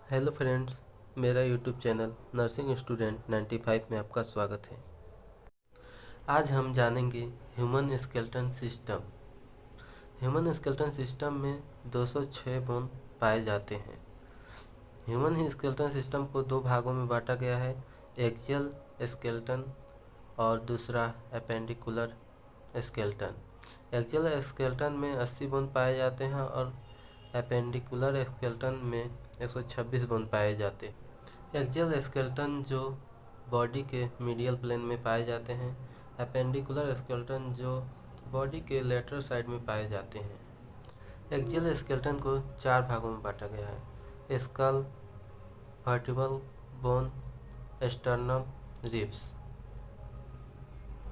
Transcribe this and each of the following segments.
Hello friends, मेरा YouTube channel nursing student 95 में आपका स्वागत है। आज हम जानेंगे human skeleton system. Human skeleton system में 206 बोन पाए जाते हैं। ह्यूमन स्केलेटन सिस्टम को दो भागों में बांटा गया है, एक्सियल स्केलेटन और दूसरा एपेंडिकुलर स्केलेटन। एक्सियल स्केलेटन में 80 बोन पाए जाते हैं और एपेंडिकुलर स्केलेटन में 126 बोन पाए जाते हैं। एक्सियल स्केलेटन जो बॉडी के मीडियल प्लेन में पाए जाते हैं, एपेंडिकुलर स्केलेटन जो बॉडी के लेटरल साइड में पाए जाते हैं। एक्सियल स्केलेटन को 4 भागों में बांटा गया है, skull, vertebral bone, sternum, ribs.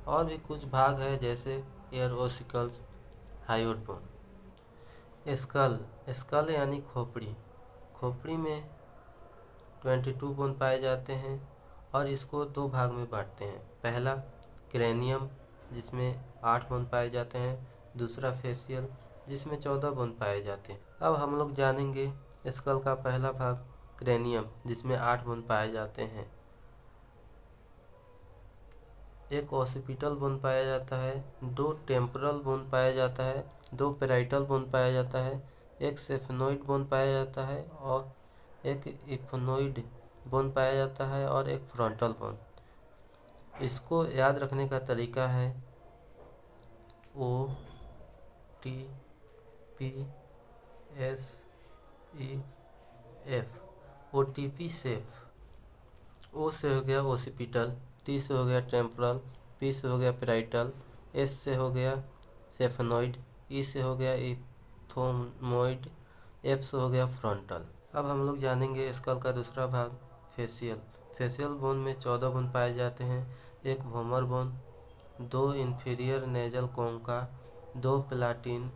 और भी कुछ भाग है जैसे ear ossicles, hyoid bone. Skull यानी खोपड़ी। खोपड़ी में 22 बोन पाए जाते हैं और इसको दो भाग में बांटते हैं। पहला क्रेनियम जिसमें 8 बोन पाए जाते हैं, दूसरा फेशियल जिसमें 14 बोन पाए जाते हैं। अब हम लोग जानेंगे स्कल का पहला भाग क्रेनियम जिसमें 8 बोन पाए जाते हैं। एक ऑसिपिटल बोन पाया जाता है, 2 टेम्पोरल बोन पाया जाता है, 2 पेराइटल बोन पाया जाता है, एक सेफेनोइड बोन पाया जाता है और एक इफ्नोइड बोन पाया जाता है और एक फ्रंटल बोन। इसको याद रखने का तरीका है OTPSEF। OTP safe. O से हो गया ओसिपिटल, T से हो गया टेम्पोरल, P से हो गया पेराइटल, S से हो गया सेफेनोइड, E से हो गया इथोमोइड, F से हो गया फ्रंटल। अब हम लोग जानेंगे स्कल का दूसरा भाग फेशियल। फेशियल बोन में 14 बोन पाए जाते हैं, एक vomer bone, 2 inferior nasal concha, 2 palatine,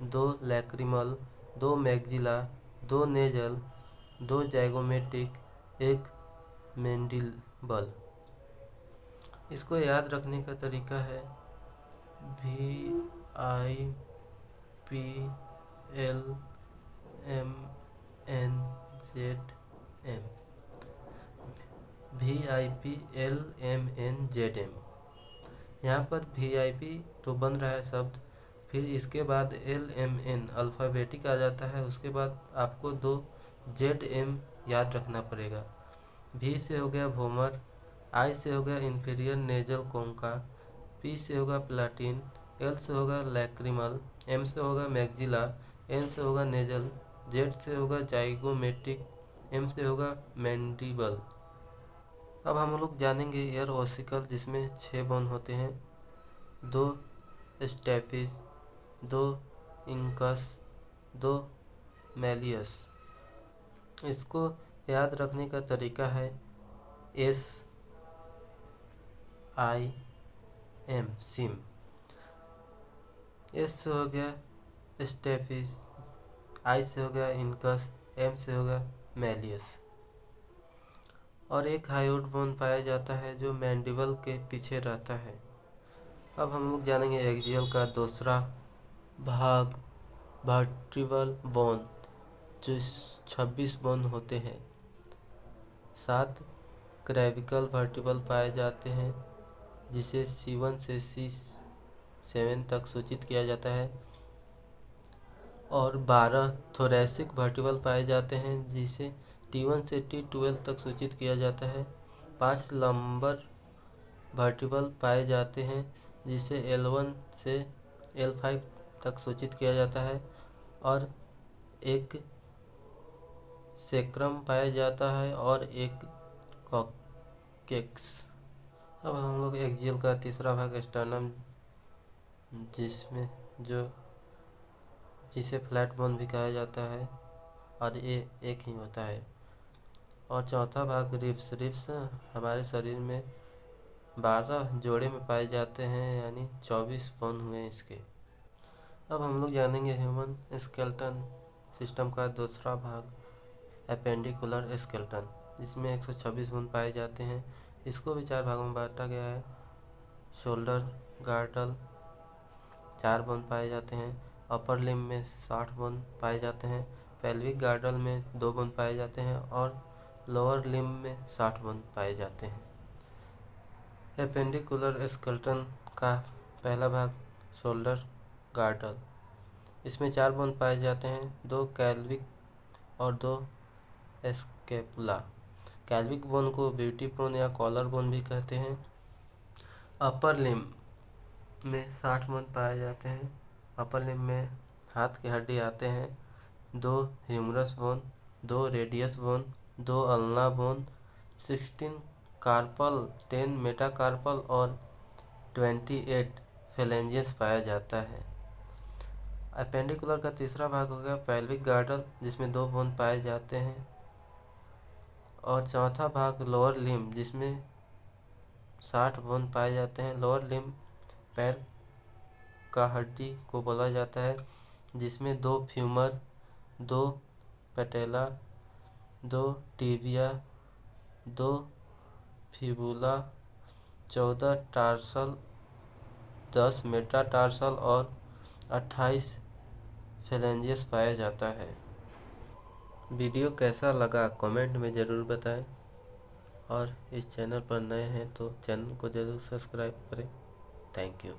2 lacrimal, 2 maxilla, 2 nasal, 2 zygomatic, एक मैंडिबल। इसको याद रखने का तरीका है VIPLMNZM। VIPLMNZM। यहाँ पर VIP तो बन रहा है शब्द, फिर इसके बाद LMN अल्फ़ाबेटिक आ जाता है, उसके बाद आपको 2 ZM याद रखना पड़ेगा। V से हो गया वोमर, I से हो गया इंफीरियर नेजल कोंका, P से होगा प्लाटिन, L से होगा लैक्रिमल, M से होगा मैग्जिला, N से होगा नेजल, Z से होगा जाइगोमेटिक, M से होगा मैंडिबल। अब हम लोग जानेंगे एयर ओसिकल जिसमें 6 बोन होते हैं, 2 स्टेफिस, 2 इंकस, 2 मैलियस। इसको याद रखने का तरीका है SIM सिम। S से हो गया स्टेफिस, I से हो गया इनकस, M से होगा मैलियस। और एक हायोड बोन पाया जाता है जो मैंडिबल के पीछे रहता है। अब हम लोग जानेंगे एक्सियल का दूसरा भाग वर्टिब्रल बोन जो 26 बोन होते हैं। 7 क्रेविकल वर्टिब्रल पाए जाते हैं जिसे C1 से C7 तक सूचित किया जाता है और 12 थोरैसिक वर्टिब्रल पाए जाते हैं जिसे T1 से T12 तक सूचित किया जाता है। 5 लंबर वर्टिब्रल पाए जाते हैं जिसे L1 से L5 तक सूचित किया जाता है और एक सेक्रम पाया जाता है और एक कॉकेक्स। अब हम लोग एक्सियल का तीसरा भाग स्टर्नम जिसे फ्लैट बोन भी कहा जाता है और ये एक ही होता है। और चौथा भाग रिब्स। रिब्स हमारे शरीर में 12 जोड़े में पाए जाते हैं, यानी 24 बोन हुए इसके। अब हम लोग जानेंगे ह्यूमन स्केलेटन सिस्टम का दूसरा भाग एपेंडिकुलर स्केलेटन जिसमें 126 बोन पाए जाते हैं। इसको भी 4 भागों में बांटा गया है। शोल्डर गार्डल 4 बोन पाए जाते हैं, अपर लिम्ब में 60 बोन पाए जाते हैं पेल्विक गार्डल में 2 बोन पाए जाते हैं और लोअर लिम्ब में 60 बोन पाए जाते हैं। एपेंडिकुलर स्केलेटन का पहला भाग शोल्डर गार्डल, इसमें 4 बोन पाए जाते हैं, 2 कैल्विक और 2 स्कैपुला। कैल्विक बोन को ब्यूटी बोन या कॉलर बोन भी कहते हैं। अपर लिम्ब में 60 बोन पाए जाते हैं। अपर लिम्ब में हाथ की हड्डी आते हैं, 2 humerus bone, 2 radius bone, 2 ulna bone, 16 carpal, 10 metacarpal और 28 फेलेंजियस पाया जाता है। अपेंडिकुलर का तीसरा भाग हो गया पेल्विक गार्डल, जिसमें 2 बोन पाए जाते हैं। और चौथा भाग लोअर लिम्ब, जिसमें 60 बोन पाए जाते हैं। लोअर लिम्ब पैर का हड्डी को बोला जाता है, जिसमें 2 femur, 2 पैटेला, 2 tibia, 2 fibula, 14 tarsal, 10 metatarsal और 28 फेलेंजियस पाया जाता है। वीडियो कैसा लगा कमेंट में ज़रूर बताएं और इस चैनल पर नए हैं तो चैनल को ज़रूर सब्सक्राइब करें। Thank you.